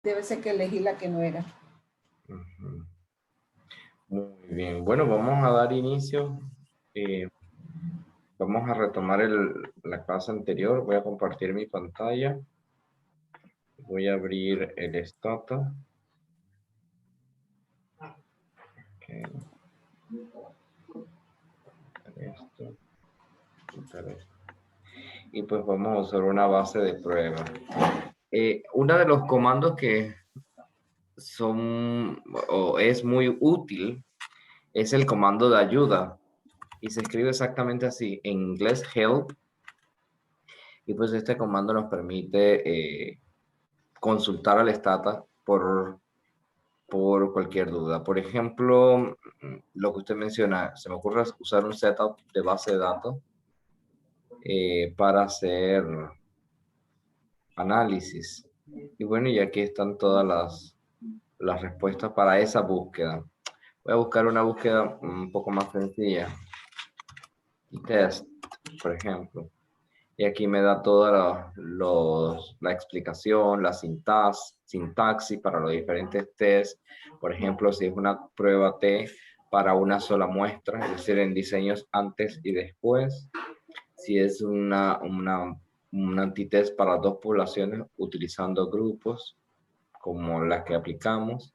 debe ser que elegí la que no era. Ujú. Muy bien, bueno, vamos a dar inicio. Vamos a retomar la clase anterior. Voy a compartir mi pantalla. Voy a abrir el Stata. Okay. Esto, quitar esto. Y pues vamos a usar una base de prueba. Uno de los comandos que son o es muy útil es el comando de ayuda. Y se escribe exactamente así, en inglés help. Y pues este comando nos permite consultar al Stata por cualquier duda. Por ejemplo, lo que usted menciona, se me ocurre usar un setup de base de datos para hacer análisis. Y bueno, y aquí están todas las respuestas para esa búsqueda. Voy a buscar una búsqueda un poco más sencilla. Y test, por ejemplo. Y aquí me da toda la explicación, la sintaxis para los diferentes tests. Por ejemplo, si es una prueba T para una sola muestra, es decir, en diseños antes y después. Si es un antitest para dos poblaciones utilizando grupos como la que aplicamos.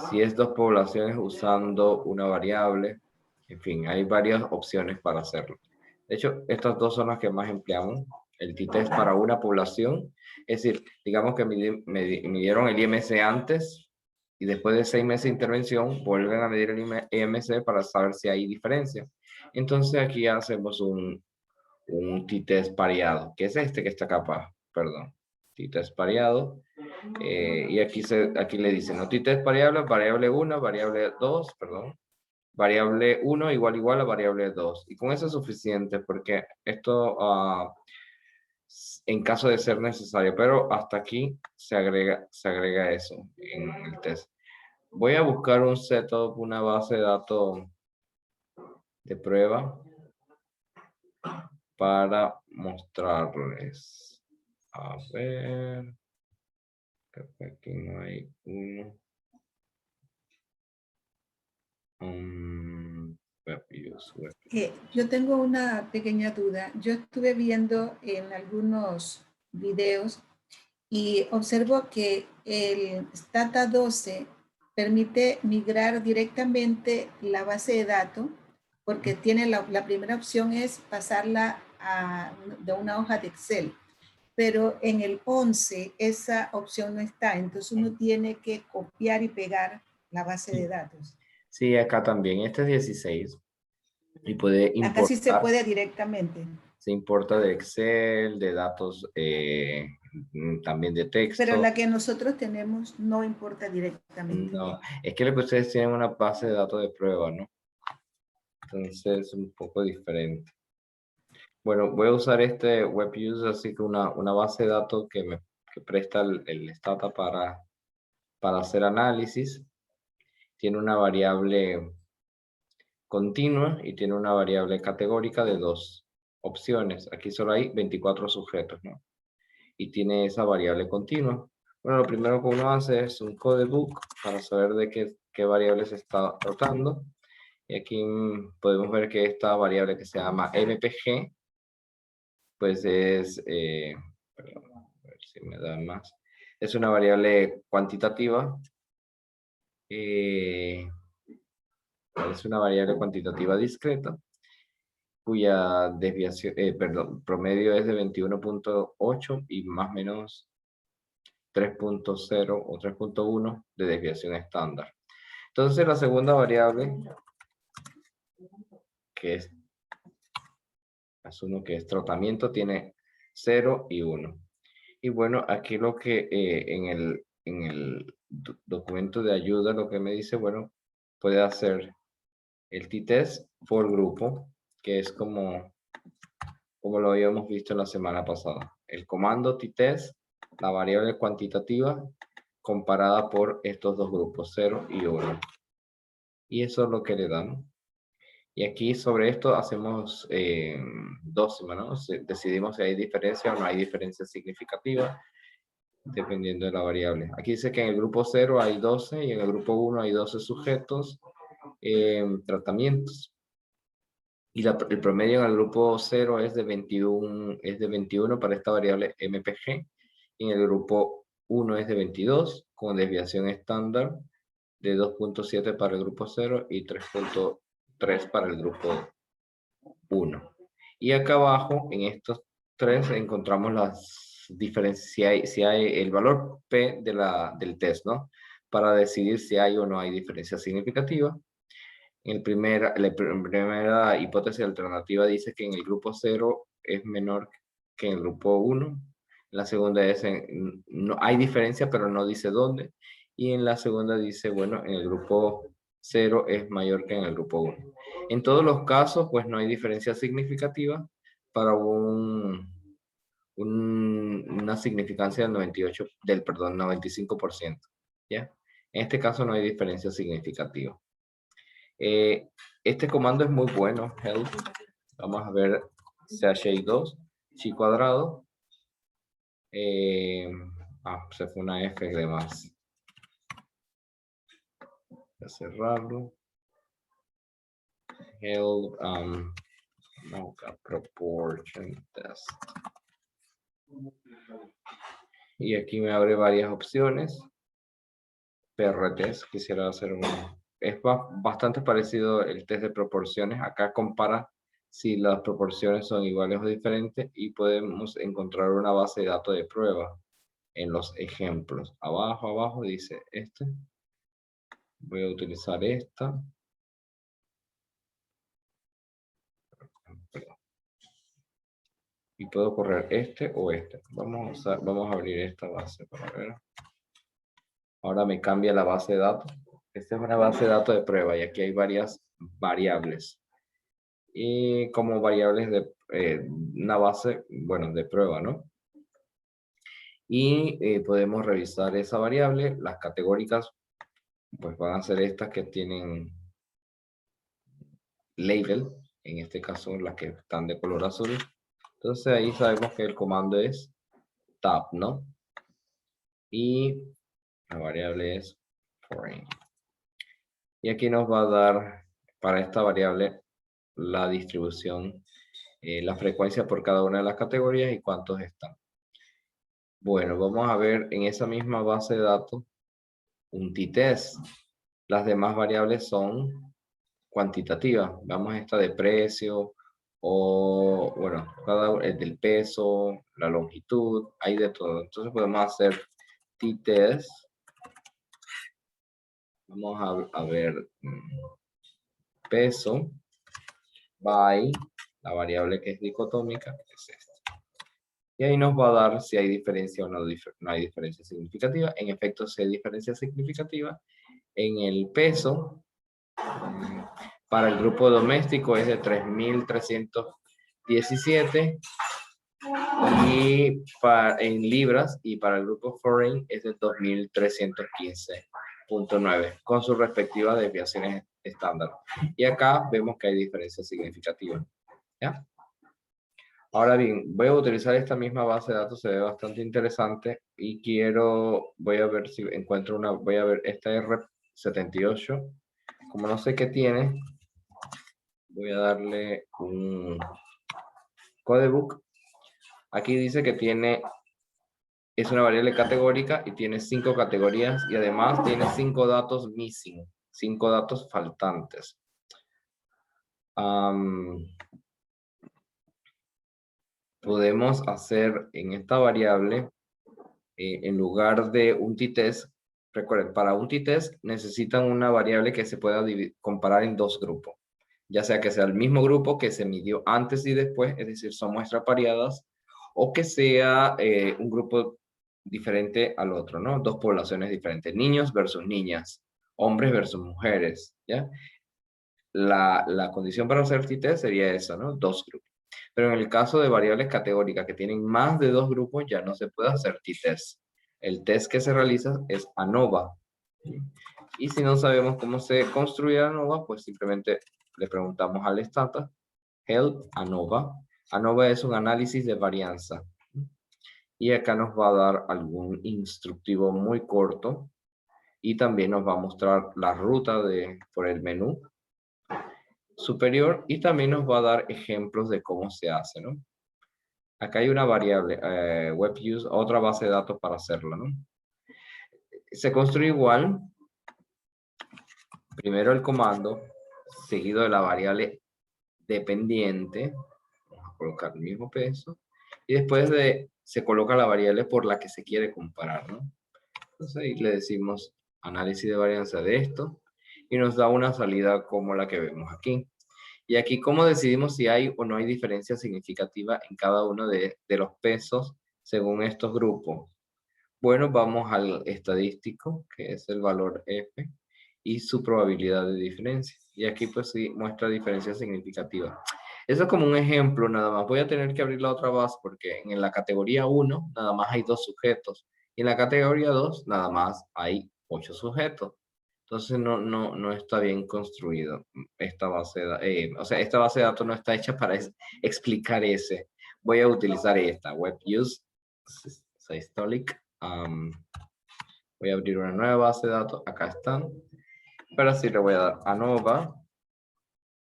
Si es dos poblaciones usando una variable. En fin, hay varias opciones para hacerlo. De hecho, estas dos son las que más empleamos. El t-test para una población, es decir, digamos que midieron el IMC antes y después de 6 meses de intervención vuelven a medir el IMC para saber si hay diferencia. Entonces aquí hacemos un t-test pareado, que es este que está acá, perdón, t-test pareado. Y aquí le dicen, no, t-test variable, variable 1, variable 2, perdón, variable 1 igual a variable 2. Y con eso es suficiente porque esto, en caso de ser necesario, pero hasta aquí se agrega eso en el test. Voy a buscar un setup, una base de datos de prueba para mostrarles. A ver, creo que aquí no hay uno. Yo tengo una pequeña duda. Yo estuve viendo en algunos videos y observo que el Stata 12 permite migrar directamente la base de datos porque tiene la primera opción es pasarla de una hoja de Excel, pero en el 11 esa opción no está, entonces uno tiene que copiar y pegar la base de datos. Sí, acá también. Este es 16 y puede Acá sí se importar. puede directamente. Se importa de Excel, de datos, también de Pero texto. la que nosotros tenemos no importa directamente. No, es que lo que ustedes tienen una base de datos de prueba, ¿no? Entonces es un poco diferente. Bueno, voy a usar este web user, así que una base de datos que presta el Stata para hacer análisis. Tiene una variable continua y tiene una variable categórica de 2 opciones. Aquí solo hay 24 sujetos, ¿no? Y tiene esa variable continua. Bueno, lo primero que uno hace es un codebook para saber de qué variable se está tratando. Y aquí podemos ver que esta variable que se llama mpg, pues es, perdón, a ver si me da más, es una variable cuantitativa. Es una variable cuantitativa discreta cuya desviación, promedio es de 21.8 y más o menos 3.0 o 3.1 de desviación estándar. Entonces la segunda variable, que es, asumo que es tratamiento, tiene 0 y 1. Y bueno, aquí lo que en el documento de ayuda lo que me dice, bueno, puede hacer el t-test por grupo, que es como lo habíamos visto la semana pasada. El comando t-test, la variable cuantitativa comparada por estos dos grupos, 0 y 1. Y eso es lo que le dan. Y aquí sobre esto hacemos dos, ¿no? Decidimos si hay diferencia o no hay diferencia significativa. dependiendo de la variable. Aquí dice que en el grupo 0 hay 12 y en el grupo 1 hay 12 sujetos, tratamientos. Y el promedio en el grupo 0 es de 21 para esta variable MPG. Y en el grupo 1 es de 22, con desviación estándar de 2.7 para el grupo 0 y 3.3 para el grupo 1. Y acá abajo, en estos tres, encontramos las diferencias, si hay el valor P del test, ¿no? Para decidir si hay o no hay diferencia significativa. La primera hipótesis alternativa dice que en el grupo 0 es menor que en el grupo 1. La segunda es, no hay diferencia, pero no dice dónde. Y en la segunda dice, bueno, en el grupo 0 es mayor que en el grupo 1. En todos los casos, pues no hay diferencia significativa para una significancia del 95%. ¿Ya? En este caso no hay diferencia significativa. Este comando es muy bueno, help. Vamos a ver CHI2, chi cuadrado. Se fue una F de más. Voy a cerrarlo. Help, proportion test. Y aquí me abre varias opciones. PRTest, quisiera hacer es bastante parecido el test de proporciones. Acá compara si las proporciones son iguales o diferentes y podemos encontrar una base de datos de prueba en los ejemplos. Abajo dice este. Voy a utilizar esta. Y puedo correr este o este. Vamos a abrir esta base para ver. Ahora me cambia la base de datos. Esta es una base de datos de prueba y aquí hay varias variables. Y como variables de una base, bueno, de prueba, ¿no? Y podemos revisar esa variable. Las categóricas, pues van a ser estas que tienen label, en este caso las que están de color azul. Entonces ahí sabemos que el comando es tab, ¿no? Y la variable es foreign. Y aquí nos va a dar para esta variable la distribución, la frecuencia por cada una de las categorías y cuántos están. Bueno, vamos a ver en esa misma base de datos un t-test. Las demás variables son cuantitativas. Vamos a esta de precio o, bueno, cada del peso, la longitud, hay de todo. Entonces podemos hacer t-test. Vamos a ver peso by la variable que es dicotómica, que es esta. Y ahí nos va a dar si hay diferencia o no hay diferencia significativa. En efecto, si hay diferencia significativa en el peso, para el grupo doméstico es de 3.317 y en libras, y para el grupo foreign es de 2.315.9 con sus respectivas desviaciones estándar. Y acá vemos que hay diferencia significativa. ¿Ya? Ahora bien, voy a utilizar esta misma base de datos, se ve bastante interesante y voy a ver si encuentro voy a ver esta R78. Como no sé qué tiene, voy a darle un codebook. Aquí dice que es una variable categórica y tiene 5 categorías y además tiene 5 datos missing, 5 datos faltantes. Podemos hacer en esta variable, en lugar de un t-test, recuerden, para un t-test necesitan una variable que se pueda comparar en dos grupos. Ya sea que sea el mismo grupo que se midió antes y después, es decir, son muestras pareadas, o que sea un grupo diferente al otro, ¿no? Dos poblaciones diferentes, niños versus niñas, hombres versus mujeres, ¿ya? La condición para hacer t-test sería esa, ¿no? Dos grupos. Pero en el caso de variables categóricas que tienen más de dos grupos, ya no se puede hacer t-test. El test que se realiza es ANOVA. Y si no sabemos cómo se construye ANOVA, pues simplemente le preguntamos al stata, help ANOVA. ANOVA es un análisis de varianza. Y acá nos va a dar algún instructivo muy corto. Y también nos va a mostrar la ruta por el menú superior. Y también nos va a dar ejemplos de cómo se hace, ¿no? Acá hay una variable, web use, otra base de datos para hacerla, ¿no? Se construye igual. Primero el comando, seguido de la variable dependiente. Vamos a colocar el mismo peso. Y después se coloca la variable por la que se quiere comparar, ¿no? Entonces ahí le decimos análisis de varianza de esto. Y nos da una salida como la que vemos aquí. Y aquí, ¿cómo decidimos si hay o no hay diferencia significativa en cada uno de los pesos según estos grupos? Bueno, vamos al estadístico, que es el valor F, y su probabilidad de diferencia. Y aquí pues sí muestra diferencia significativa. Eso es como un ejemplo nada más. Voy a tener que abrir la otra base porque en la categoría 1 nada más hay 2 sujetos. Y en la categoría 2 nada más hay 8 sujetos. Entonces no está bien construido esta base de o sea, esta base de datos no está hecha para explicar ese. Voy a utilizar esta, web use systolic. Voy a abrir una nueva base de datos, acá están. Pero sí le voy a dar ANOVA.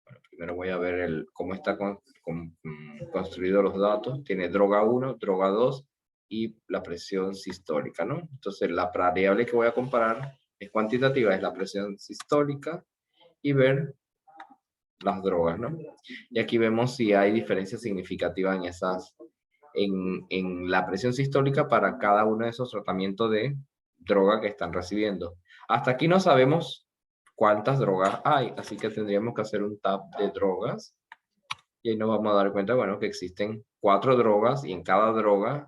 Bueno, primero voy a ver cómo está construido los datos. Tiene droga 1, droga 2 y la presión sistólica, ¿no? Entonces la variable que voy a comparar es cuantitativa, es la presión sistólica y ver las drogas, ¿no? Y aquí vemos si hay diferencia significativa en la presión sistólica para cada uno de esos tratamientos de droga que están recibiendo. Hasta aquí no sabemos cuántas drogas hay, así que tendríamos que hacer un tab de drogas y ahí nos vamos a dar cuenta, bueno, que existen 4 drogas y en cada droga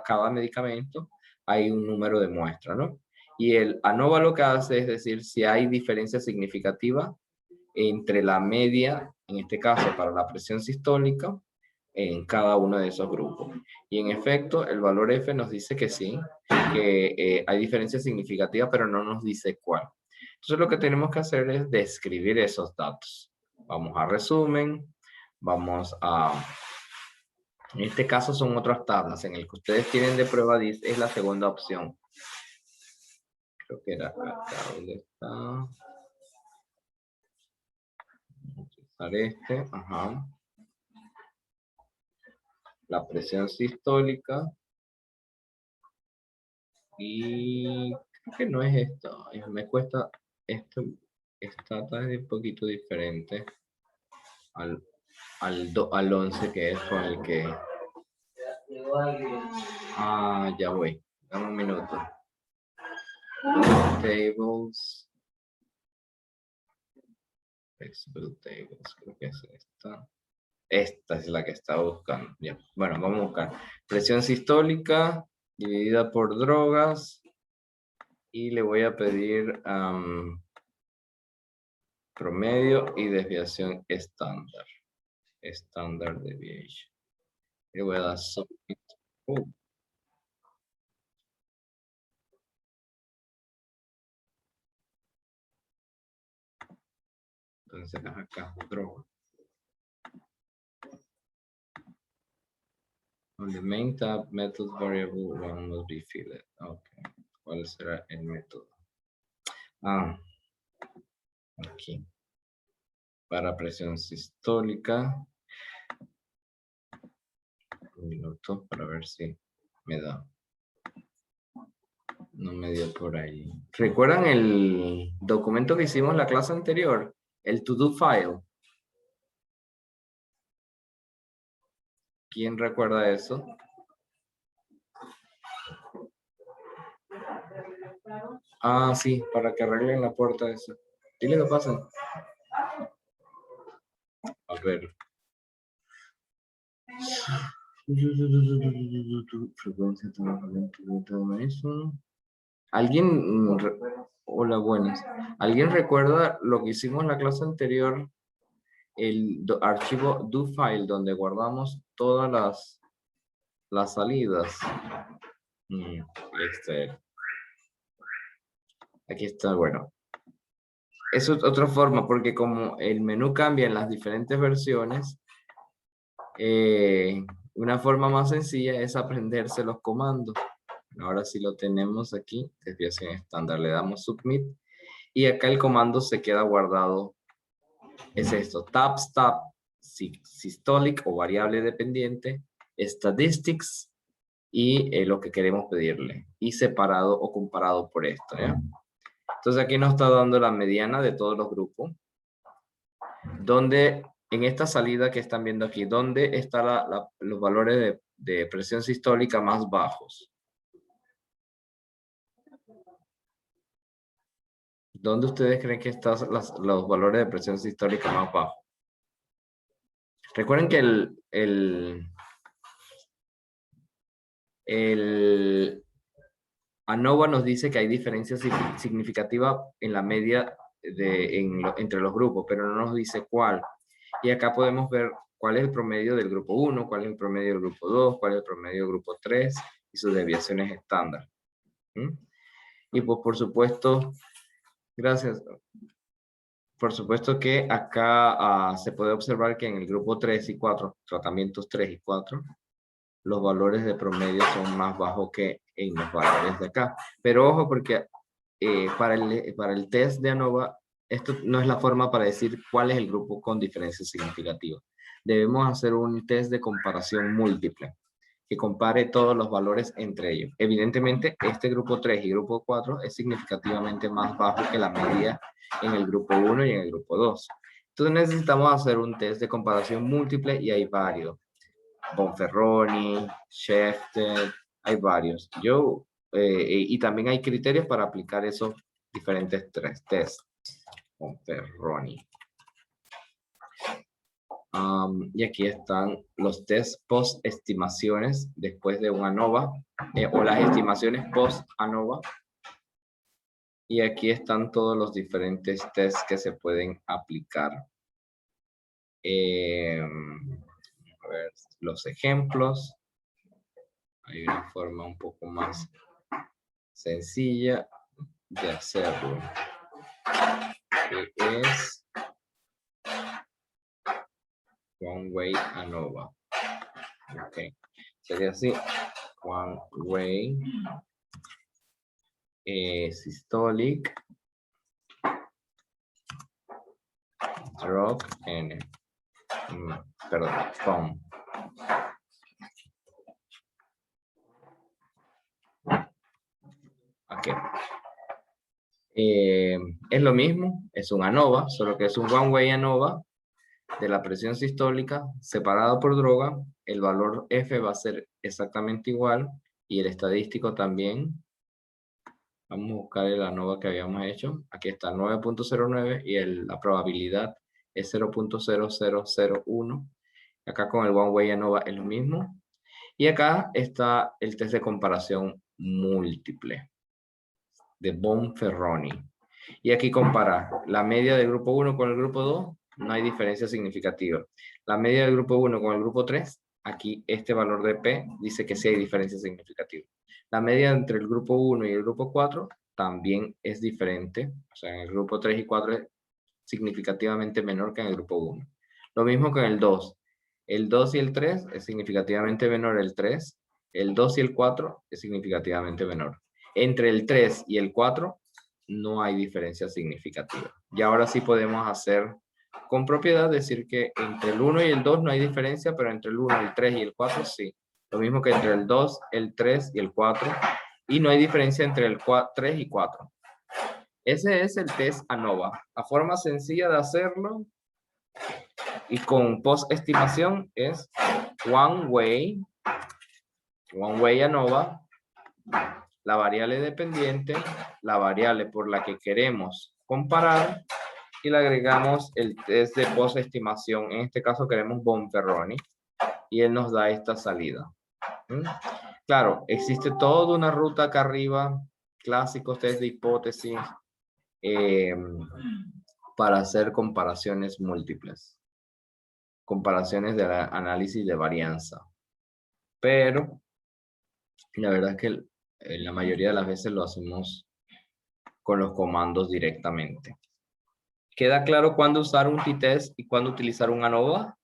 cada medicamento hay un número de muestra, ¿no? Y el ANOVA lo que hace es decir si hay diferencia significativa entre la media, en este caso para la presión sistólica, en cada uno de esos grupos. Y en efecto, el valor F nos dice que sí, que hay diferencia significativa, pero no nos dice cuál. Entonces lo que tenemos que hacer es describir esos datos. Vamos a resumen, vamos a... En este caso son otras tablas, en el que ustedes tienen de prueba es la segunda opción. Creo que era acá, ¿dónde está? Vamos a usar este, ajá. La presión sistólica. Y creo que no es esto. Me cuesta esto. Esta es un poquito diferente al 11 que es con el que... Ah, ya voy. Dame un minuto. Tables. Flexible tables. Creo que es esta. Esta es la que estaba buscando. Ya. Bueno, vamos a buscar. Presión sistólica dividida por drogas. Y le voy a pedir promedio y desviación estándar. Standard deviation. Le voy a dar submit. Entonces acá, droga. On the main tab, method variable one must be filled. Okay. ¿Cuál será el método? Aquí. Para presión sistólica. Un minuto para ver si me da. No me dio por ahí. ¿Recuerdan el documento que hicimos en la clase anterior? El to-do file. ¿Quién recuerda eso? Ah, sí, para que arreglen la puerta esa. Dile que pasen. A ver. Frecuencia, todo eso. ¿Alguien? Hola, buenas. ¿Alguien recuerda lo que hicimos en la clase anterior? El archivo do file donde guardamos todas las salidas. Aquí está, bueno. Eso es otra forma, porque como el menú cambia en las diferentes versiones, Una forma más sencilla es aprenderse los comandos. Ahora sí lo tenemos aquí, desviación estándar. Le damos submit y acá el comando se queda guardado. Es esto, tab systolic o variable dependiente, statistics y lo que queremos pedirle. Y separado o comparado por esto, ¿ya? Entonces aquí nos está dando la mediana de todos los grupos. Donde en esta salida que están viendo aquí, ¿dónde están los valores de presión sistólica más bajos? ¿Dónde ustedes creen que están los valores de presión sistólica más bajos? Recuerden que el ANOVA nos dice que hay diferencia significativa en la media entre los grupos, pero no nos dice cuál. Y acá podemos ver cuál es el promedio del grupo 1, cuál es el promedio del grupo 2, cuál es el promedio del grupo 3 y sus desviaciones estándar. Y pues por supuesto, gracias. Por supuesto que acá se puede observar que en el grupo 3 y 4, tratamientos 3 y 4, los valores de promedio son más bajos que en los valores de acá. Pero ojo porque para el test de ANOVA, esto no es la forma para decir cuál es el grupo con diferencia significativa. Debemos hacer un test de comparación múltiple, que compare todos los valores entre ellos. Evidentemente, este grupo 3 y grupo 4 es significativamente más bajo que la media en el grupo 1 y en el grupo 2. Entonces necesitamos hacer un test de comparación múltiple y hay varios. Bonferroni, Schefter, hay varios. Y también hay criterios para aplicar esos diferentes tests. Bonferroni. Y aquí están los test post-estimaciones después de un ANOVA, o las estimaciones post-ANOVA. Y aquí están todos los diferentes tests que se pueden aplicar. A ver, los ejemplos. Hay una forma un poco más sencilla de hacerlo, que es One Way ANOVA. Ok, sería así, One Way Systolic Drop N. Perdón, FOM. Ok. Es lo mismo, es un ANOVA, solo que es un One Way ANOVA de la presión sistólica separado por droga. El valor F va a ser exactamente igual y el estadístico también. Vamos a buscar el ANOVA que habíamos hecho. Aquí está 9.09 y la probabilidad es 0.0001. Acá con el One Way ANOVA es lo mismo. Y acá está el test de comparación múltiple de Bonferroni. Y aquí compara la media del grupo 1 con el grupo 2, no hay diferencia significativa. La media del grupo 1 con el grupo 3, aquí este valor de P dice que sí hay diferencia significativa. La media entre el grupo 1 y el grupo 4 también es diferente. O sea, en el grupo 3 y 4 es significativamente menor que en el grupo 1. Lo mismo con el 2. El 2 y el 3 es significativamente menor el 3. El 2 y el 4 es significativamente menor. Entre el 3 y el 4 no hay diferencia significativa. Y ahora sí podemos hacer con propiedad decir que entre el 1 y el 2 no hay diferencia, pero entre el 1, el 3 y el 4 sí. Lo mismo que entre el 2, el 3 y el 4. Y no hay diferencia entre el 3 y 4. Ese es el test ANOVA. La forma sencilla de hacerlo y con post-estimación es One Way ANOVA, la variable dependiente, la variable por la que queremos comparar y le agregamos el test de post-estimación. En este caso queremos Bonferroni y él nos da esta salida. Claro, existe toda una ruta acá arriba, clásicos test de hipótesis, para hacer comparaciones múltiples, comparaciones de análisis de varianza. Pero la verdad es que la mayoría de las veces lo hacemos con los comandos directamente. ¿Queda claro cuándo usar un t-test y cuándo utilizar un ANOVA?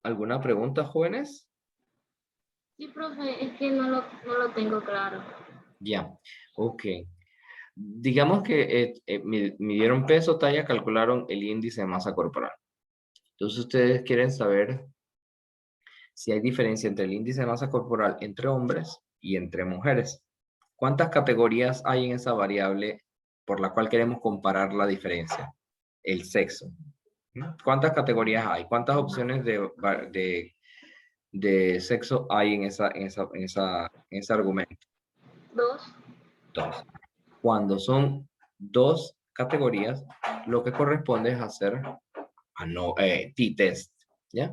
¿Alguna pregunta, jóvenes? Sí, profe, es que no lo tengo claro. Ya, ok. Digamos que midieron peso, talla, calcularon el índice de masa corporal. Entonces ustedes quieren saber si hay diferencia entre el índice de masa corporal entre hombres y entre mujeres. ¿Cuántas categorías hay en esa variable por la cual queremos comparar la diferencia? El sexo. ¿Cuántas categorías hay? ¿Cuántas opciones de sexo hay en ese argumento? 2. Dos. Cuando son dos categorías, lo que corresponde es hacer t-test, ¿ya?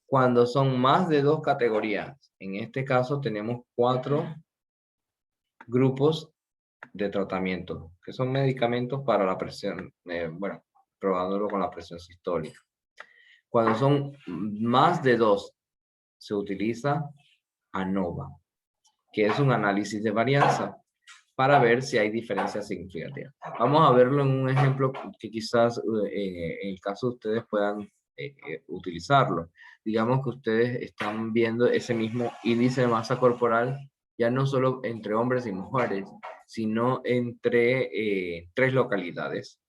Cuando son más de dos categorías, en este caso tenemos 4 grupos de tratamiento, que son medicamentos para la presión, bueno, probándolo con la presión sistólica. Cuando son más de 2, se utiliza ANOVA, que es un análisis de varianza para ver si hay diferencias significativas. Vamos a verlo en un ejemplo que quizás en el caso de ustedes puedan utilizarlo. Digamos que ustedes están viendo ese mismo índice de masa corporal, ya no solo entre hombres y mujeres, sino entre 3 localidades.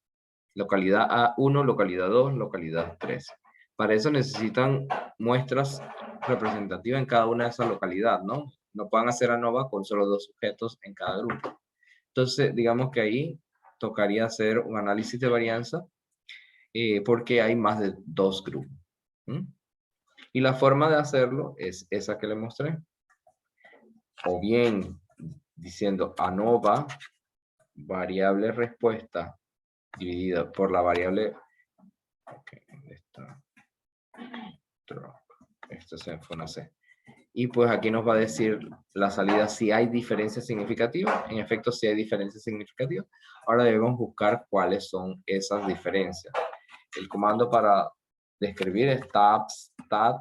Localidad A1, localidad 2, localidad 3. Para eso necesitan muestras representativas en cada una de esas localidades, ¿no? No pueden hacer ANOVA con solo 2 sujetos en cada grupo. Entonces, digamos que ahí tocaría hacer un análisis de varianza porque hay más de 2 grupos. Y la forma de hacerlo es esa que le mostré. O bien diciendo ANOVA, variable respuesta, dividida por la variable... Okay, ¿dónde está? Esto se fue una C. Y pues aquí nos va a decir la salida si hay diferencias significativas. En efecto, si hay diferencias significativas. Ahora debemos buscar cuáles son esas diferencias. El comando para describir es tabstat,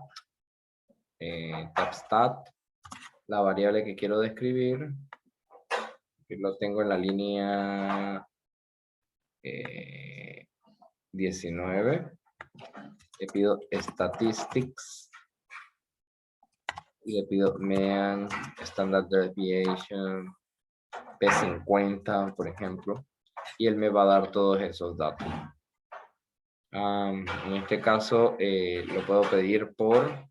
tabstat, la variable que quiero describir. Que lo tengo en la línea 19. Le pido statistics. Y le pido mean, standard deviation, P50, por ejemplo. Y él me va a dar todos esos datos. En este caso, lo puedo pedir por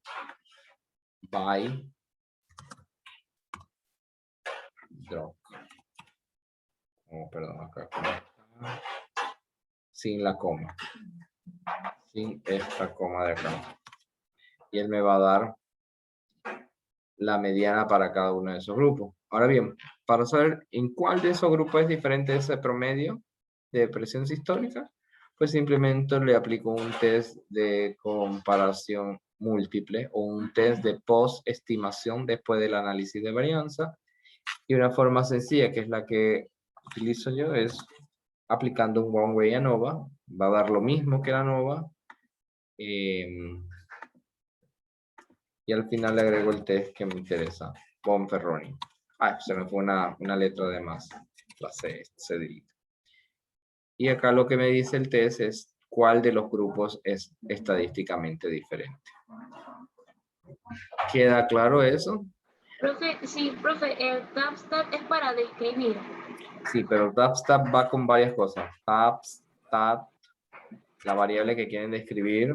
by drop. Oh, perdón, acá. Sin la coma. Sin esta coma de acá. Y él me va a dar la mediana para cada uno de esos grupos. Ahora bien, para saber en cuál de esos grupos es diferente ese promedio de presión sistólica, pues simplemente le aplico un test de comparación múltiple o un test de post-estimación después del análisis de varianza. Y una forma sencilla, que es la que utilizo yo, es aplicando un one-way ANOVA. Va a dar lo mismo que la ANOVA. Y al final le agrego el test que me interesa, Bonferroni. Se me fue una letra de más, la C, delete. Y acá lo que me dice el test es cuál de los grupos es estadísticamente diferente. ¿Queda claro eso? Profe, sí, profe, el tabstat es para describir. Sí, pero tabstat va con varias cosas. Tabstat, la variable que quieren describir.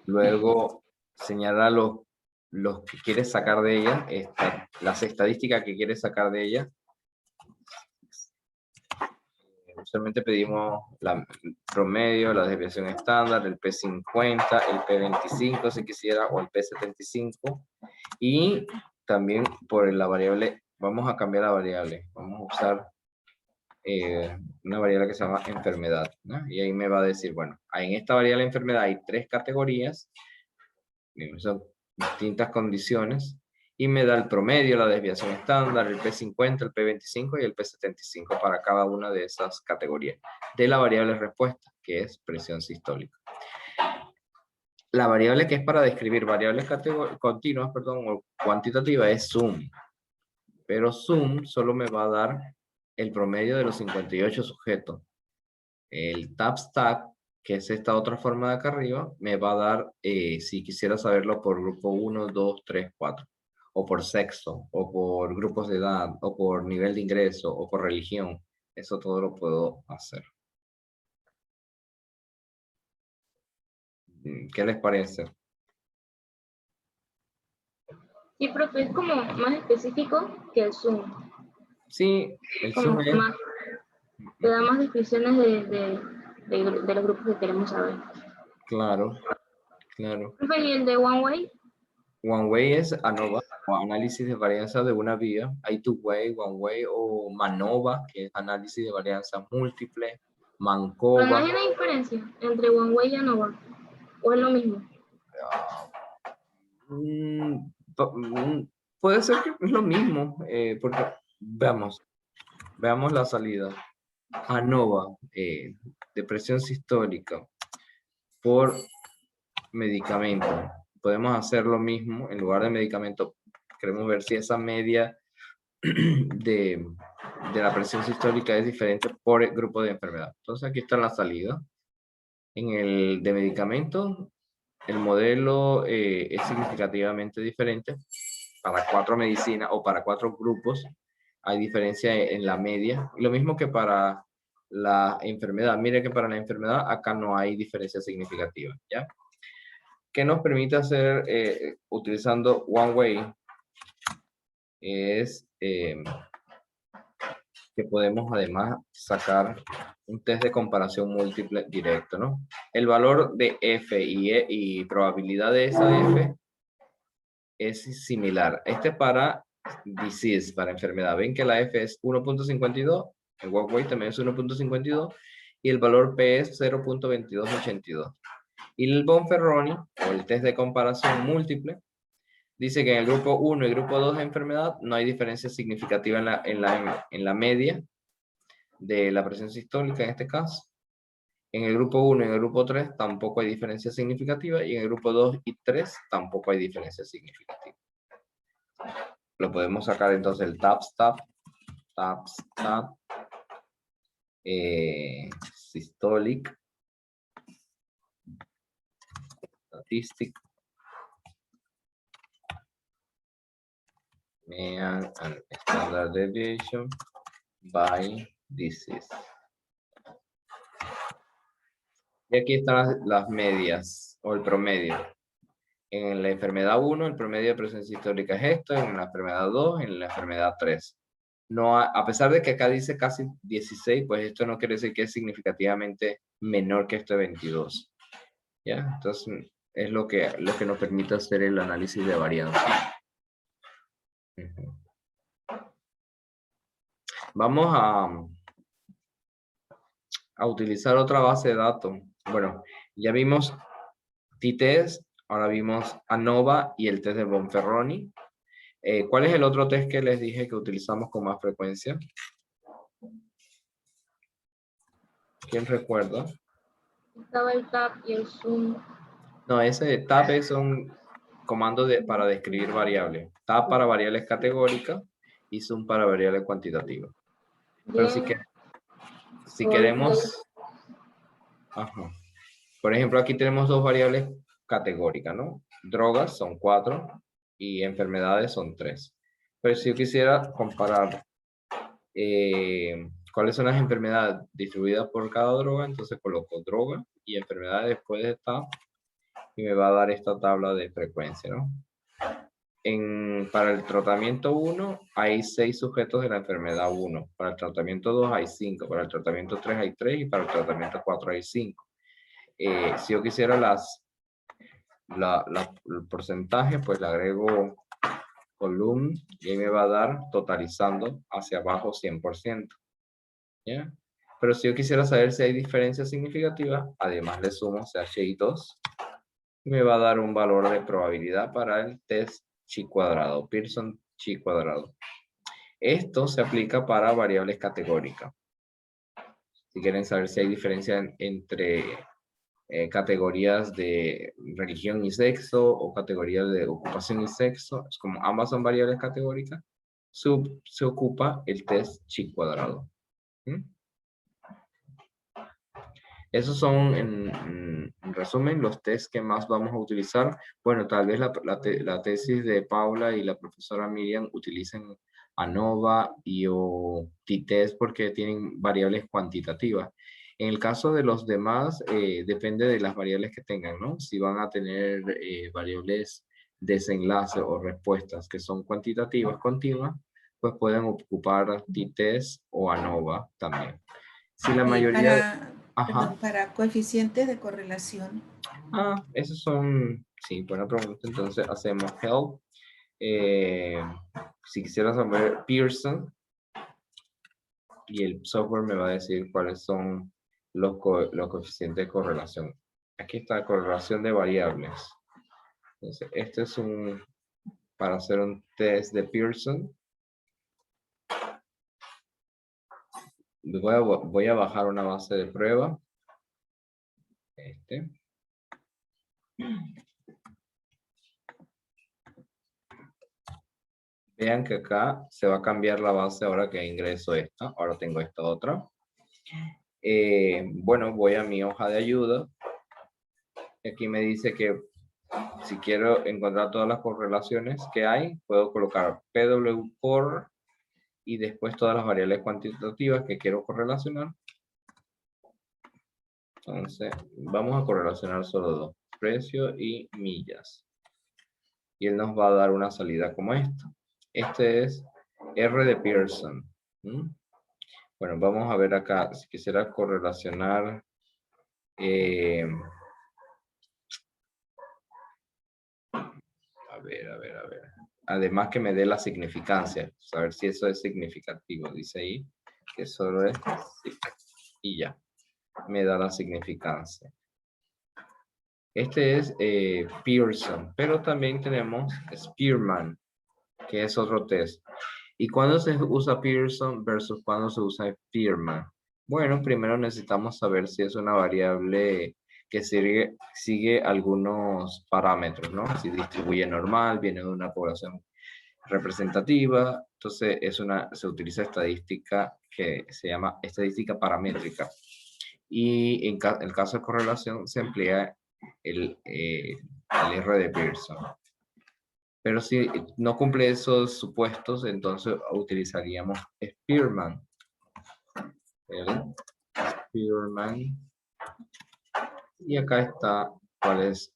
Luego señala los que quieres sacar de ella, las estadísticas que quieres sacar de ella. Usualmente pedimos el promedio, la desviación estándar, el P50, el P25 si quisiera, o el P75. Y también por la variable, vamos a cambiar la variable, vamos a usar una variable que se llama enfermedad, ¿no? Y ahí me va a decir, bueno, en esta variable enfermedad hay 3 categorías, son distintas condiciones, y me da el promedio, la desviación estándar, el P50, el P25 y el P75 para cada una de esas categorías de la variable respuesta, que es presión sistólica. La variable que es para describir variables continuas, o cuantitativas, es Zoom. Pero Zoom solo me va a dar el promedio de los 58 sujetos. El tabstat que es esta otra forma de acá arriba, me va a dar, si quisiera saberlo por grupo 1, 2, 3, 4, o por sexo, o por grupos de edad, o por nivel de ingreso, o por religión. Eso todo lo puedo hacer. ¿Qué les parece? Sí, profe, es como más específico que el Zoom. Sí, el Como Zoom es... más, te da más descripciones de los grupos que queremos saber. Claro, claro. Profe, ¿y el de One Way? One Way es ANOVA, o análisis de varianza de una vía. Hay Two Way, One Way, o MANOVA, que es análisis de varianza múltiple. Pero no MANCOVA. hay una diferencia entre One Way y ANOVA. ¿O es lo mismo? Puede ser que es lo mismo, porque veamos la salida. ANOVA, depresión sistólica por medicamento. Podemos hacer lo mismo, en lugar de medicamento, queremos ver si esa media de la presión sistólica es diferente por el grupo de enfermedad. Entonces aquí está la salida. En el de medicamento, el modelo es significativamente diferente. Para 4 medicinas o para 4 grupos hay diferencia en la media. Lo mismo que para la enfermedad. Mire que para la enfermedad acá no hay diferencia significativa, ¿ya? ¿Qué nos permite hacer utilizando One Way? Es que podemos además sacar un test de comparación múltiple directo, ¿no? El valor de F y probabilidad de esa F es similar. Este es para disease, para enfermedad. Ven que la F es 1.52, el One Way también es 1.52 y el valor P es 0.2282. Y el Bonferroni, o el test de comparación múltiple, dice que en el grupo 1 y grupo 2 de enfermedad no hay diferencia significativa en la media de la presión sistólica en este caso. En el grupo 1 y en el grupo 3 tampoco hay diferencia significativa y en el grupo 2 y 3 tampoco hay diferencia significativa. Lo podemos sacar entonces el TAPS, Systolic, Statistic, Mean and Standard Deviation by Disease. Y aquí están las medias o el promedio. En la enfermedad 1, el promedio de presión sistólica es esto, en la enfermedad 2, en la enfermedad 3. No, a pesar de que acá dice casi 16, pues esto no quiere decir que es significativamente menor que este 22. ¿Ya? Entonces, es lo que nos permite hacer el análisis de varianza. Vamos a utilizar otra base de datos. Bueno, ya vimos t-test, ahora vimos ANOVA y el test de Bonferroni. ¿Cuál es el otro test que les dije que utilizamos con más frecuencia? ¿Quién recuerda? Estaba el TAP y el Zoom. No, ese TAP es un comando para describir variables. TAP para variables categóricas y Zoom para variables cuantitativas. Pero si queremos... Ajá. Por ejemplo, aquí tenemos dos variables categóricas, ¿no? Drogas son 4 y enfermedades son 3. Pero si yo quisiera comparar cuáles son las enfermedades distribuidas por cada droga, entonces coloco droga y enfermedades después de TAP y me va a dar esta tabla de frecuencia, ¿no? Para el tratamiento 1 hay 6 sujetos de la enfermedad 1, para el tratamiento 2 hay 5, para el tratamiento 3 hay 3 y para el tratamiento 4 hay 5. Si yo quisiera el porcentaje, pues le agrego column y ahí me va a dar totalizando hacia abajo 100%. ¿Ya? Pero si yo quisiera saber si hay diferencia significativa, además le sumo CHI2 y me va a dar un valor de probabilidad para el test chi cuadrado, Pearson chi cuadrado. Esto se aplica para variables categóricas. Si quieren saber si hay diferencia entre categorías de religión y sexo o categorías de ocupación y sexo, es como ambas son variables categóricas, se ocupa el test chi cuadrado. Esos son, en resumen, los test que más vamos a utilizar. Bueno, tal vez la tesis de Paula y la profesora Miriam utilicen ANOVA y o t-test porque tienen variables cuantitativas. En el caso de los demás, depende de las variables que tengan, ¿no? Si van a tener variables desenlace o respuestas que son cuantitativas continuas, pues pueden ocupar t-test o ANOVA también. Si la mayoría... Perdón, para coeficientes de correlación. Esos son, sí, buena pregunta. Entonces hacemos help. Si quisiera saber Pearson, y el software me va a decir cuáles son los coeficientes de correlación. Aquí está correlación de variables. Entonces, este es para hacer un test de Pearson. Voy a bajar una base de prueba. Vean que acá se va a cambiar la base ahora que ingreso esta. Ahora tengo esta otra. Bueno, voy a mi hoja de ayuda. Aquí me dice que si quiero encontrar todas las correlaciones que hay, puedo colocar pwcore y después todas las variables cuantitativas que quiero correlacionar. Entonces, vamos a correlacionar solo dos, precio y millas. Y él nos va a dar una salida como esta. Este es R de Pearson. Bueno, vamos a ver acá, si quisiera correlacionar a ver. Además que me dé la significancia, saber si eso es significativo. Dice ahí que solo es y ya, me da la significancia. Este es Pearson, pero también tenemos Spearman, que es otro test. ¿Y cuándo se usa Pearson versus cuándo se usa Spearman? Bueno, primero necesitamos saber si es una variable que sigue algunos parámetros, ¿no? Si distribuye normal, viene de una población representativa, entonces se utiliza estadística que se llama estadística paramétrica. Y en el caso de correlación se emplea el R de Pearson. Pero si no cumple esos supuestos, entonces utilizaríamos Spearman. Spearman. Y acá está cuál es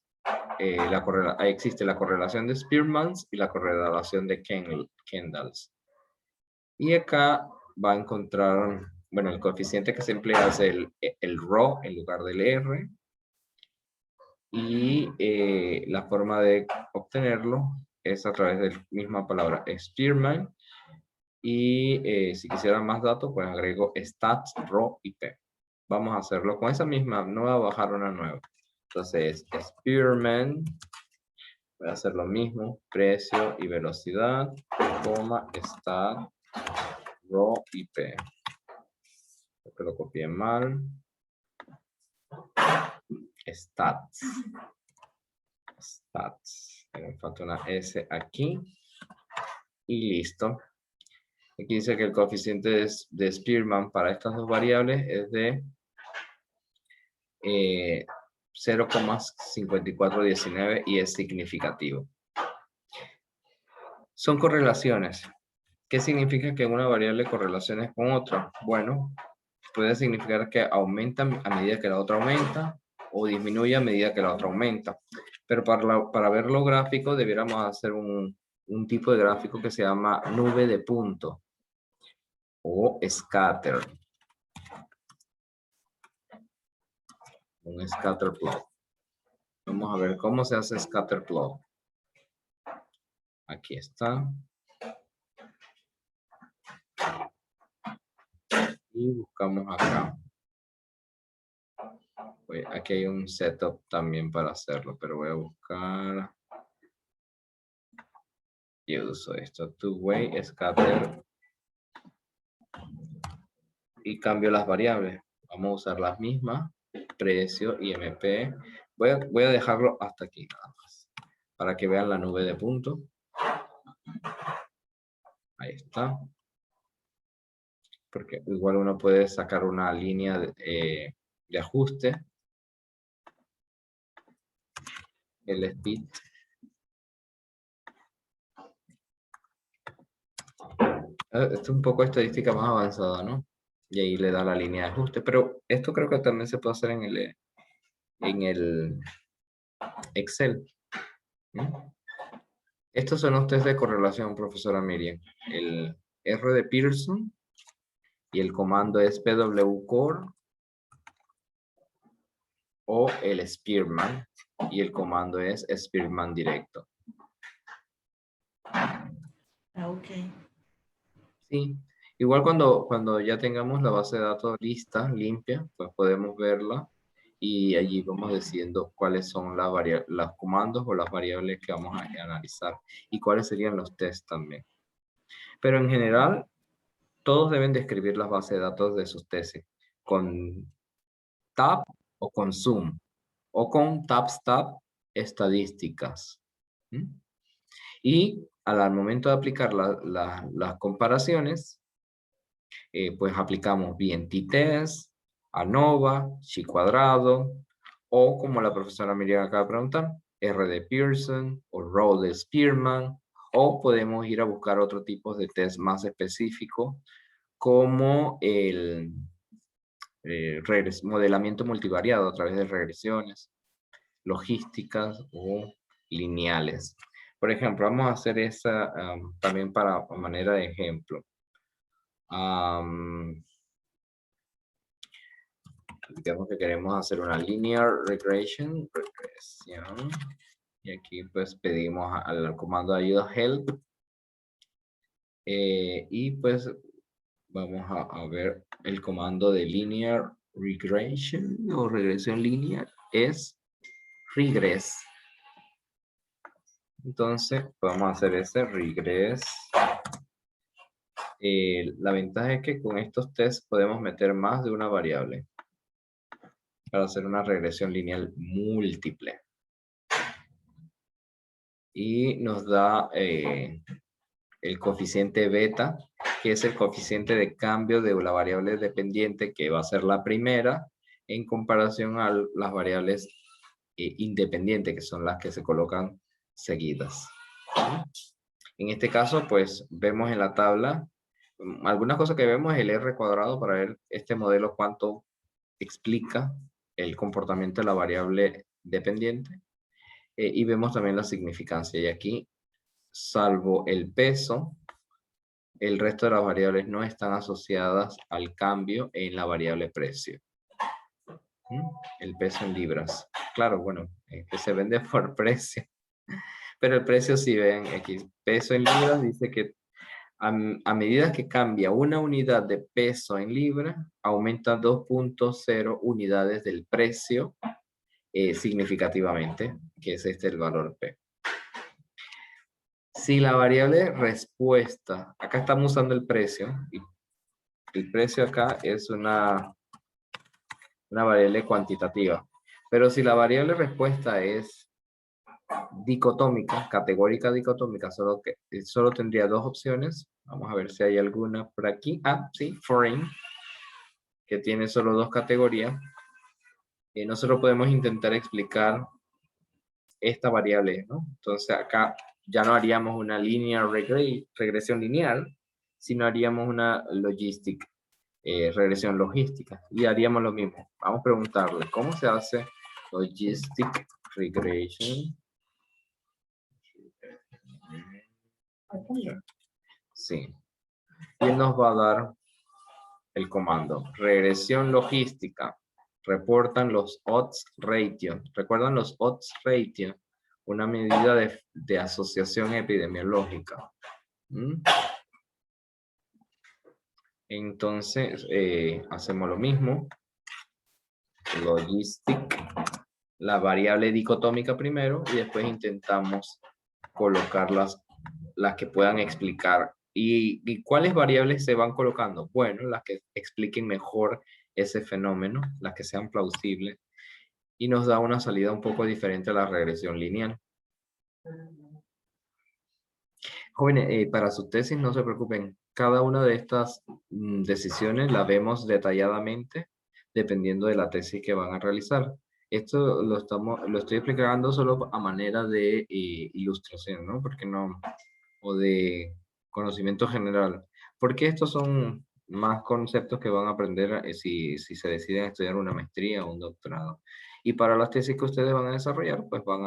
ahí existe la correlación de Spearmans y la correlación de Kendalls. Y acá va a encontrar, bueno, el coeficiente que se emplea es el ρ en lugar del R. Y la forma de obtenerlo es a través de la misma palabra Spearman. Y si quisiera más datos, pues agrego stats, ρ y p. Vamos a hacerlo con esa misma, no voy a bajar una nueva. Entonces, Spearman, voy a hacer lo mismo, precio y velocidad, coma, stat, ρ y p. Creo que lo copié mal. Stats. Me falta una S aquí. Y listo. Aquí dice que el coeficiente de Spearman para estas dos variables es de 0,5419 y es significativo. Son correlaciones. ¿Qué significa que una variable correlaciones con otra? Bueno, puede significar que aumenta a medida que la otra aumenta o disminuye a medida que la otra aumenta. Pero para ver los gráficos debiéramos hacer un tipo de gráfico que se llama nube de punto o scatter. Un scatter plot. Vamos a ver cómo se hace scatter plot. Aquí está. Y buscamos acá. Aquí hay un setup también para hacerlo, pero voy a buscar. Y uso esto, two-way scatter. Y cambio las variables. Vamos a usar las mismas, precio y MP. Voy a dejarlo hasta aquí nada más, para que vean la nube de punto. Ahí está. Porque igual uno puede sacar una línea de ajuste, el split. Esto es un poco estadística más avanzada, ¿no? Y ahí le da la línea de ajuste, pero esto creo que también se puede hacer en el Excel. ¿No? Estos son los test de correlación, profesora Miriam. El R de Pearson y el comando es pwcore o el Spearman y el comando es Spearman directo. Ok. Sí, igual cuando ya tengamos la base de datos lista, limpia, pues podemos verla y allí vamos diciendo cuáles son los comandos o las variables que vamos a analizar y cuáles serían los tests también. Pero en general, todos deben describir las bases de datos de sus tesis con tab o con zoom o con tab estadísticas. ¿Mm? Y al momento de aplicar las comparaciones, pues aplicamos bien t-test, ANOVA, chi cuadrado, o como la profesora Miriam acaba de preguntar, R de Pearson o Rho de Spearman, o podemos ir a buscar otro tipo de test más específico, como el modelamiento multivariado a través de regresiones, logísticas o lineales. Por ejemplo, vamos a hacer esa también para manera de ejemplo. Digamos que queremos hacer una linear regresión, y aquí pues pedimos al comando de ayuda help, y pues vamos a ver el comando de linear regression o regresión lineal es regress. Entonces vamos a hacer ese regress. La ventaja es que con estos tests podemos meter más de una variable para hacer una regresión lineal múltiple. Y nos da el coeficiente beta, que es el coeficiente de cambio de la variable dependiente, que va a ser la primera, en comparación a las variables independientes, que son las que se colocan seguidas. En este caso, pues, vemos en la tabla, algunas cosas que vemos es el R cuadrado para ver este modelo cuánto explica el comportamiento de la variable dependiente. Y vemos también la significancia. Y aquí, salvo el peso, el resto de las variables no están asociadas al cambio en la variable precio. El peso en libras. Claro, bueno, que se vende por precio. Pero el precio, si ven aquí, peso en libras, dice que a medida que cambia una unidad de peso en libra, aumenta 2.0 unidades del precio significativamente, que es este el valor P. Si la variable respuesta, acá estamos usando el precio, y el precio acá es una variable cuantitativa, pero si la variable respuesta es dicotómica, categórica dicotómica, solo tendría dos opciones. Vamos a ver si hay alguna por aquí. Ah, sí, foreign, que tiene solo dos categorías. Nosotros podemos intentar explicar esta variable, ¿no? Entonces acá ya no haríamos una linear regresión lineal, sino haríamos una regresión logística. Y haríamos lo mismo. Vamos a preguntarle, ¿cómo se hace logistic regression? Sí. Y él nos va a dar el comando. Regresión logística. Reportan los odds ratio. ¿Recuerdan los odds ratio? Una medida de asociación epidemiológica. Entonces, hacemos lo mismo. Logistic, la variable dicotómica primero, y después intentamos colocar las que puedan explicar. ¿Y cuáles variables se van colocando? Bueno, las que expliquen mejor ese fenómeno, las que sean plausibles, y nos da una salida un poco diferente a la regresión lineal. Jóvenes, para su tesis no se preocupen, cada una de estas decisiones la vemos detalladamente dependiendo de la tesis que van a realizar. Esto lo estoy explicando solo a manera de ilustración, ¿no? Porque no, o de conocimiento general. Porque estos son más conceptos que van a aprender si se deciden estudiar una maestría o un doctorado. Y para las tesis que ustedes van a desarrollar, pues van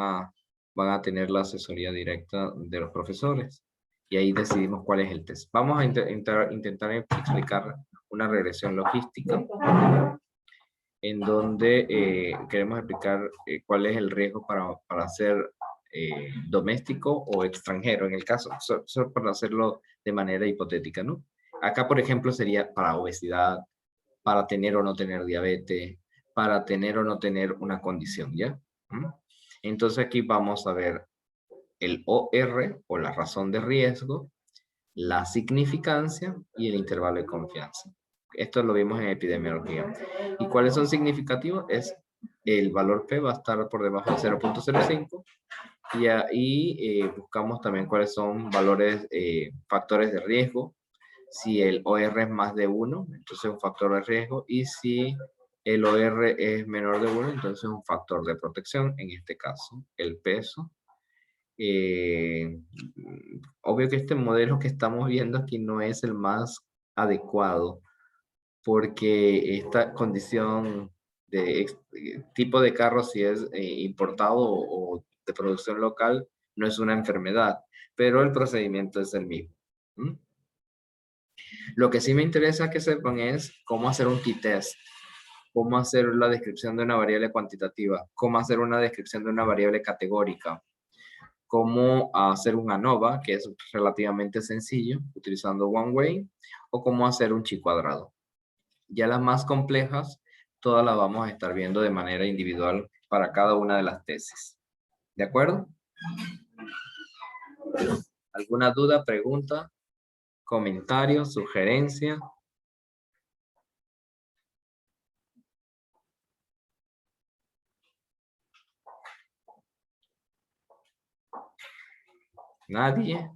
a tener la asesoría directa de los profesores. Y ahí decidimos cuál es el test. Vamos a intentar explicar una regresión logística en donde queremos explicar cuál es el riesgo para ser doméstico o extranjero, en el caso, solo para hacerlo de manera hipotética, ¿no? Acá, por ejemplo, sería para obesidad, para tener o no tener diabetes, para tener o no tener una condición, ¿ya? Entonces aquí vamos a ver el OR o la razón de riesgo, la significancia y el intervalo de confianza. Esto lo vimos en epidemiología. ¿Y cuáles son significativos? Es el valor P va a estar por debajo de 0.05 y ahí buscamos también cuáles son valores, factores de riesgo. Si el OR es más de 1, entonces es un factor de riesgo, y si el OR es menor de 1, entonces es un factor de protección, en este caso el peso. Obvio que este modelo que estamos viendo aquí no es el más adecuado, porque esta condición de tipo de carro, si es importado o de producción local, no es una enfermedad, pero el procedimiento es el mismo. Lo que sí me interesa que sepan es cómo hacer un t-test, cómo hacer la descripción de una variable cuantitativa, cómo hacer una descripción de una variable categórica, cómo hacer un ANOVA, que es relativamente sencillo, utilizando one way, o cómo hacer un chi cuadrado. Ya las más complejas, todas las vamos a estar viendo de manera individual para cada una de las tesis. ¿De acuerdo? ¿Alguna duda, pregunta, comentario, sugerencia? ¿Nadie?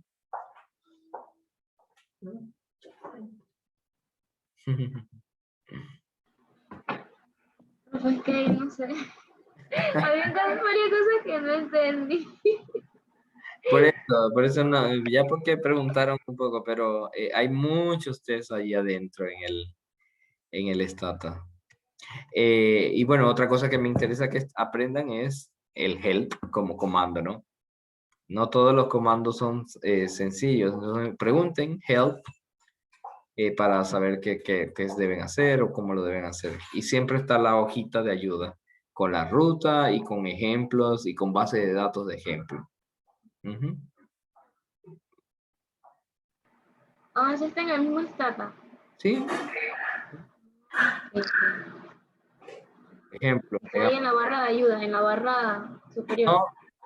Pues que no sé. Había varias cosas que no entendí. Por eso no, ya porque preguntaron un poco, pero hay muchos test ahí adentro en el Stata. Y bueno, otra cosa que me interesa que aprendan es el help como comando, ¿no? No todos los comandos son sencillos. Entonces, pregunten help para saber qué deben hacer o cómo lo deben hacer. Y siempre está la hojita de ayuda con la ruta y con ejemplos y con base de datos de ejemplo. Ah, sí está en el mismo Stata. Sí, ejemplo. Está ahí en la barra de ayuda, en la barra superior.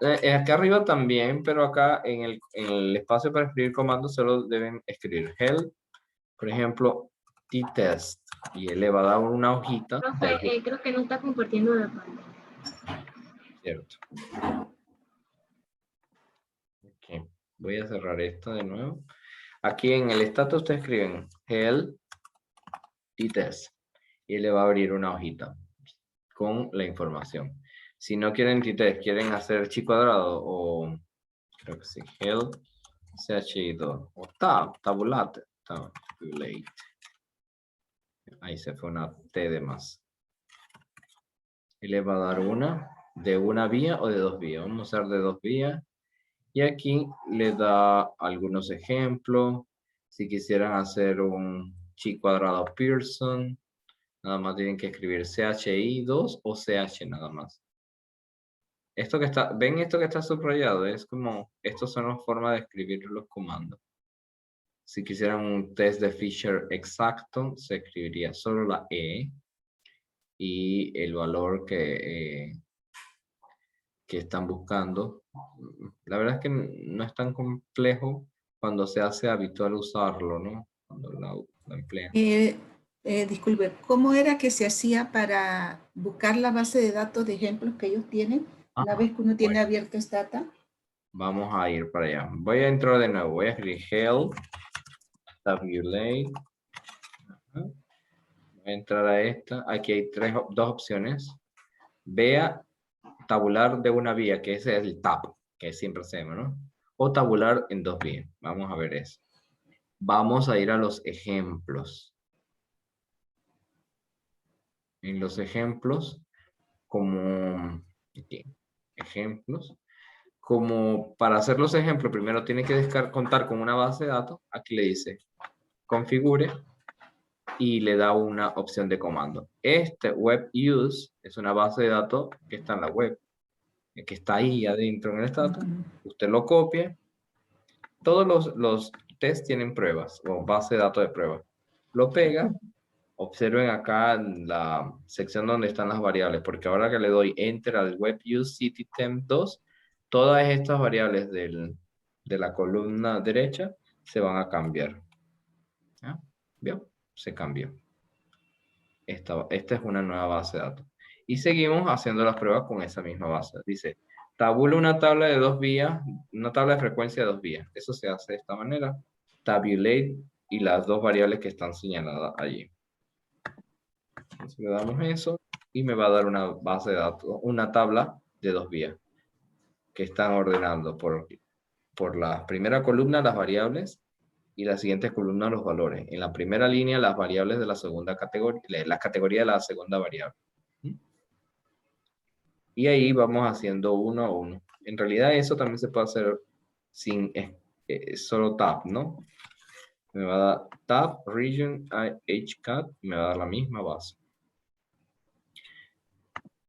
No, acá arriba también, pero acá en el espacio para escribir comandos solo deben escribir help, por ejemplo, t-test, y él le va a dar una hojita. Profe, creo que no está compartiendo la pantalla. Cierto. Okay. Voy a cerrar esto de nuevo. Aquí en el status ustedes escriben help t-test y él le va a abrir una hojita con la información. Si no quieren t-test, quieren hacer chi cuadrado o creo que sí, help CHI2 o tabulate. Ahí se fue una T de más. Y le va a dar una de una vía o de dos vías. Vamos a usar de dos vías. Y aquí le da algunos ejemplos. Si quisieran hacer un chi cuadrado Pearson, nada más tienen que escribir CHI2 o CH nada más. Esto que está, ¿ven esto que está subrayado? Es como, estas son las formas de escribir los comandos. Si quisieran un test de Fisher exacto, se escribiría solo la E y el valor que están buscando. La verdad es que no es tan complejo cuando se hace habitual usarlo, ¿no? Cuando lo emplean. Disculpe, ¿cómo era que se hacía para buscar la base de datos de ejemplos que ellos tienen una vez que uno tiene abierto Stata? Vamos a ir para allá. Voy a entrar de nuevo. Voy a escribir help, tabulate. Voy Voy a entrar a esta. Aquí hay dos opciones. Vea tabular de una vía, que ese es el tab, que siempre hacemos, ¿no? O tabular en 2 vías. Vamos a ver eso. Vamos a ir a los ejemplos. En los ejemplos, como aquí, ejemplos, como para hacer los ejemplos, primero tiene que contar con una base de datos. Aquí le dice configure y le da una opción de comando. Este web use es una base de datos que está en la web, que está ahí adentro en el status. Usted lo copia. Todos los tests tienen pruebas o base de datos de pruebas. Lo pega. Observen acá en la sección donde están las variables, porque ahora que le doy enter al web use city temp 2, todas estas variables de la columna derecha se van a cambiar. ¿Ya? ¿Vio? Se cambió. Esta es una nueva base de datos. Y seguimos haciendo las pruebas con esa misma base. Dice, tabula una tabla de 2 vías, una tabla de frecuencia de 2 vías. Eso se hace de esta manera. Tabulate y las 2 variables que están señaladas allí. Entonces le damos eso y me va a dar una base de datos, una tabla de 2 vías que están ordenando por la primera columna las variables y la siguiente columna los valores. En la primera línea las variables de la segunda categoría, la categoría de la segunda variable. Y ahí vamos haciendo uno a uno. En realidad eso también se puede hacer sin solo tab, ¿no? Me va a dar tab, region, hcat, y me va a dar la misma base.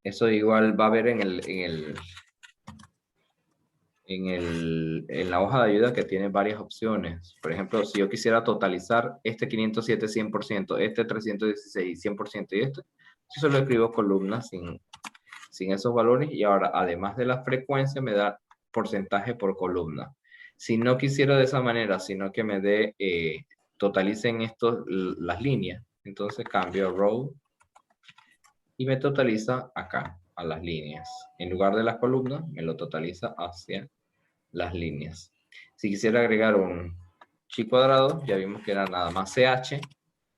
Eso igual va a ver en la hoja de ayuda que tiene varias opciones. Por ejemplo, si yo quisiera totalizar este 507 100%, este 316 100% y este, yo solo escribo columnas sin esos valores y ahora además de la frecuencia me da porcentaje por columna. Si no quisiera de esa manera, sino que me dé, totalicen las líneas, entonces cambio a row y me totaliza acá, a las líneas. En lugar de las columnas, me lo totaliza hacia las líneas. Si quisiera agregar un chi cuadrado, ya vimos que era nada más ch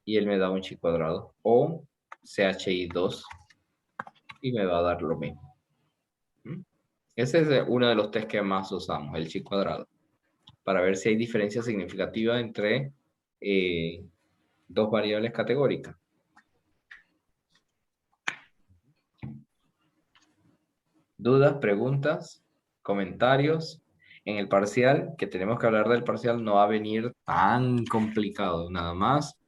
y él me da un chi cuadrado o chi2 y me va a dar lo mismo. Ese es uno de los test que más usamos, el chi cuadrado, para ver si hay diferencia significativa entre dos variables categóricas. ¿Dudas, preguntas, comentarios? En el parcial, que tenemos que hablar del parcial, no va a venir tan complicado. Nada más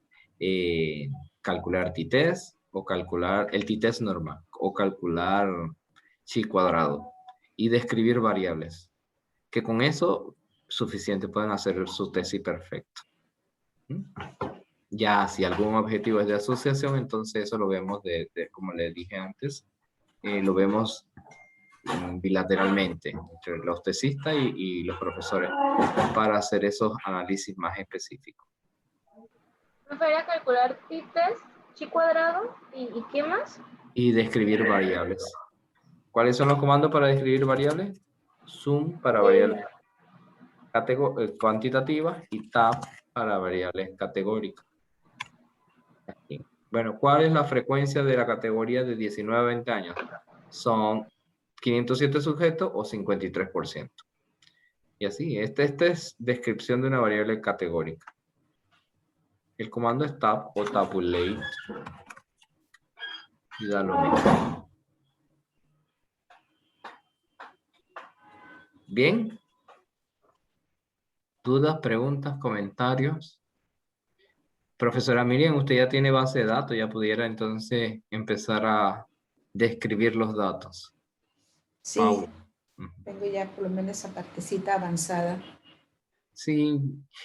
calcular t-test o calcular el t-test normal o calcular chi cuadrado y describir variables. Que con eso suficiente pueden hacer su tesis perfecto. Ya si algún objetivo es de asociación, entonces eso lo vemos como les dije antes, lo vemos bilateralmente entre los tesistas y los profesores para hacer esos análisis más específicos. ¿Prefería calcular t-test, chi cuadrado y qué más? Y describir variables. ¿Cuáles son los comandos para describir variables? Sum para variables cuantitativas y tab para variables categóricas. Aquí. Bueno, ¿cuál es la frecuencia de la categoría de 19 a 20 años? Son 507 sujetos o 53%. Y así, esta es descripción de una variable categórica. El comando es tab o tabulate. Y da lo mismo. Bien. ¿Dudas, preguntas, comentarios? Profesora Miriam, usted ya tiene base de datos, ya pudiera entonces empezar a describir los datos. Sí, Paulo. tengo ya por lo menos esa partecita avanzada. Sí,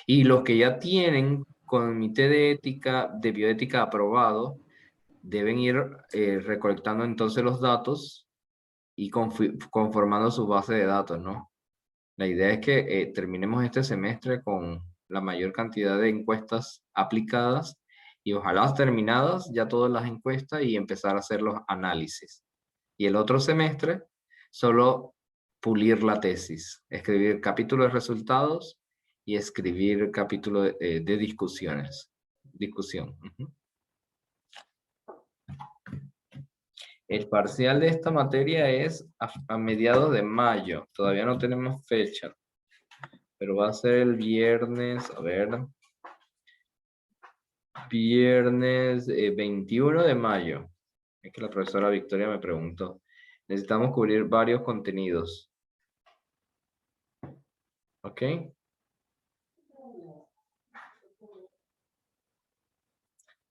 y los que ya tienen comité de ética, de bioética aprobado, deben ir recolectando entonces los datos y conformando su base de datos, ¿no? La idea es que terminemos este semestre con la mayor cantidad de encuestas aplicadas y ojalá terminadas ya todas las encuestas y empezar a hacer los análisis. Y el otro semestre, solo pulir la tesis, escribir capítulos de resultados y escribir capítulo de discusión. El parcial de esta materia es a mediados de mayo. Todavía no tenemos fecha. Pero va a ser el viernes, a ver. Viernes 21 de mayo. Es que la profesora Victoria me preguntó. Necesitamos cubrir varios contenidos. ¿Ok?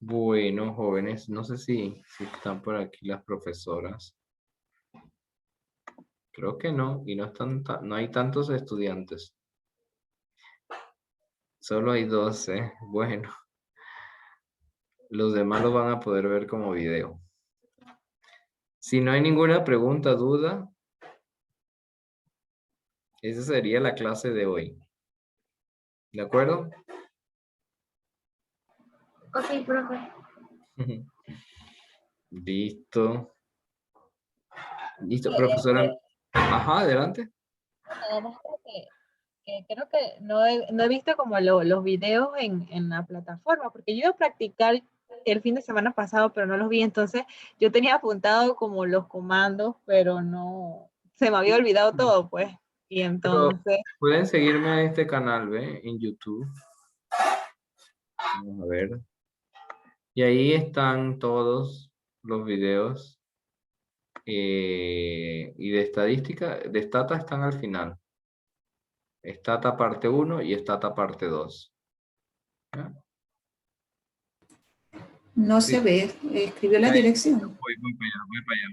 Bueno, jóvenes, no sé si están por aquí las profesoras. Creo que no, y no están, no hay tantos estudiantes. Solo hay 12. Bueno, los demás lo van a poder ver como video. Si no hay ninguna pregunta, duda, esa sería la clase de hoy. ¿De acuerdo? Ok, profe. Listo. Listo, profesora. Ajá, adelante. Nada más que creo que no he visto como los videos en la plataforma, porque yo iba a practicar el fin de semana pasado, pero no los vi, entonces yo tenía apuntado como los comandos, pero no, se me había olvidado todo, pues, y Pero entonces... pueden seguirme en este canal, ¿ve? En YouTube. Vamos a ver. Y ahí están todos los videos. Y de estadística, de Stata están al final. Stata parte 1 y Stata parte 2. ¿Ya? No Sí. se ve, escribió la Ya, dirección. voy para allá,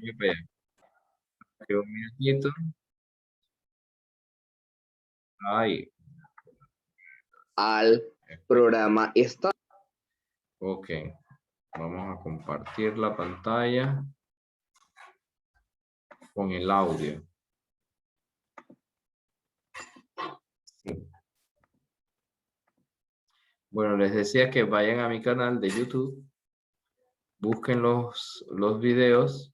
voy para allá. Creo un minutito. Ay, Al programa está. ok. Vamos a compartir la pantalla con el audio. Sí. Bueno, les decía que vayan a mi canal de YouTube, busquen los videos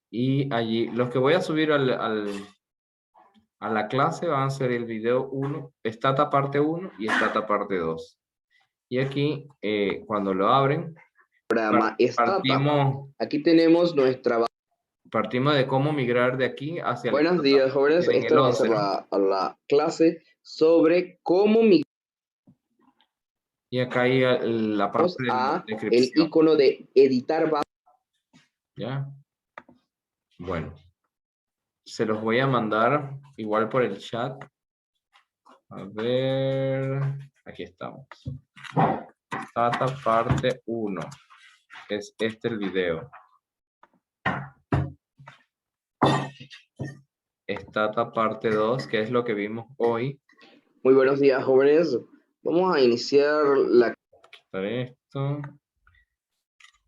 y allí, los que voy a subir a la clase van a ser el video 1, Stata parte 1 y Stata parte 2. Y aquí, cuando lo abren, Programa Stata. Aquí tenemos nuestra. Partimos de cómo migrar de aquí hacia el Buenos días, jóvenes. en Esta el va a 11, ser ¿no? la clase sobre cómo migramos Y acá hay la parte de a el descripción. icono de editar. ¿Ya? Bueno. Se los voy a mandar igual por el chat. A ver. Aquí estamos. Stata parte 1. Es este el video. Stata parte 2, que es lo que vimos hoy. Muy buenos días, jóvenes. Vamos a iniciar la. Quitar esto.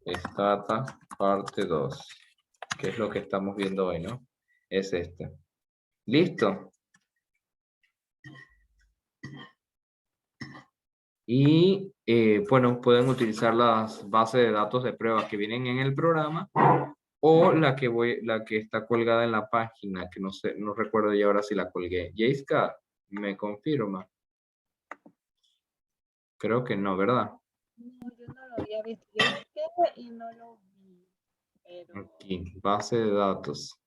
Stata parte 2. Que es lo que estamos viendo hoy, ¿no? Es este. ¿Listo? Y bueno, pueden utilizar las bases de datos de pruebas que vienen en el programa o la que está colgada en la página, que no sé, no recuerdo ya ahora si la colgué. Jayska, ¿me confirma? Creo que no, ¿verdad? No, yo no lo había visto, yo busqué y no lo vi, pero... Aquí, base de datos.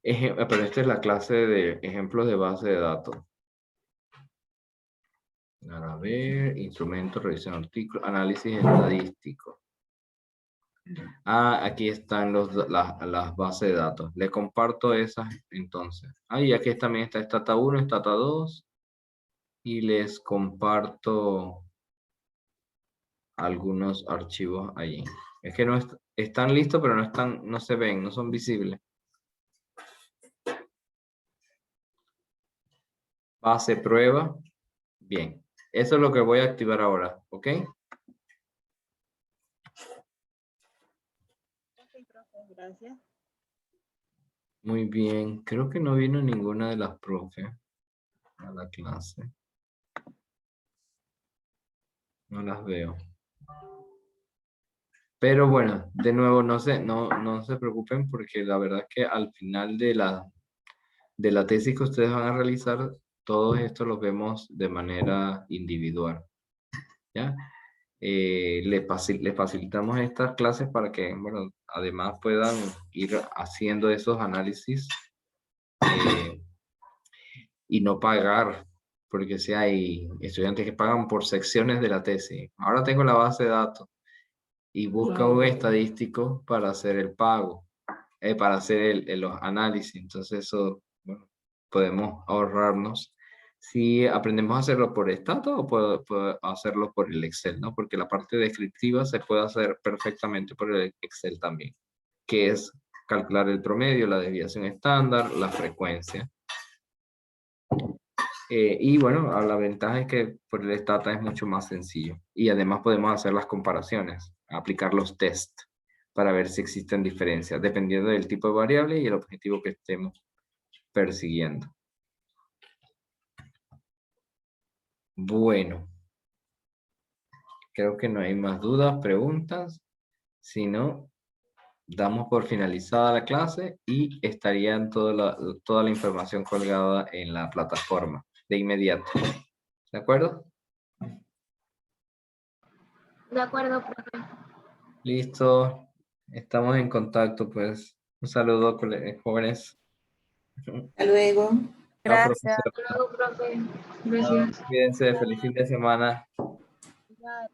Pero esta es la clase de ejemplos de base de datos. A ver, instrumento, revisión artículo, análisis estadístico. Ah, aquí están las bases de datos. Le comparto esas entonces. Ah, y aquí también está Stata 1, Stata 2. Y les comparto algunos archivos allí. Es que no están listos, pero no se ven, no son visibles. Base prueba. Bien. Eso es lo que voy a activar ahora, ¿ok? Ok, profe, gracias. Muy bien. Creo que no vino ninguna de las profes a la clase. No las veo. Pero bueno, de nuevo, no se preocupen porque la verdad es que al final de la tesis que ustedes van a realizar, todos estos los vemos de manera individual. ¿Ya? Le facilitamos estas clases para que, bueno, además puedan ir haciendo esos análisis y no pagar, porque si hay estudiantes que pagan por secciones de la tesis. Ahora tengo la base de datos y busca un estadístico para hacer el pago, para hacer los análisis. Entonces eso, bueno, podemos ahorrarnos si aprendemos a hacerlo por Stata o puedo hacerlo por el Excel, ¿no? Porque la parte descriptiva se puede hacer perfectamente por el Excel también, que es calcular el promedio, la desviación estándar, la frecuencia. Y bueno, la ventaja es que por el Stata es mucho más sencillo. Y además podemos hacer las comparaciones, aplicar los test para ver si existen diferencias, dependiendo del tipo de variable y el objetivo que estemos persiguiendo. Bueno, creo que no hay más dudas, preguntas. Si no, damos por finalizada la clase y estaría toda la información colgada en la plataforma de inmediato. ¿De acuerdo? De acuerdo, profe. Listo. Estamos en contacto, pues. Un saludo, jóvenes. Hasta luego. Chao, Gracias. profesor. Hasta luego, profe. Gracias. Cuídense, feliz fin de semana. Igual.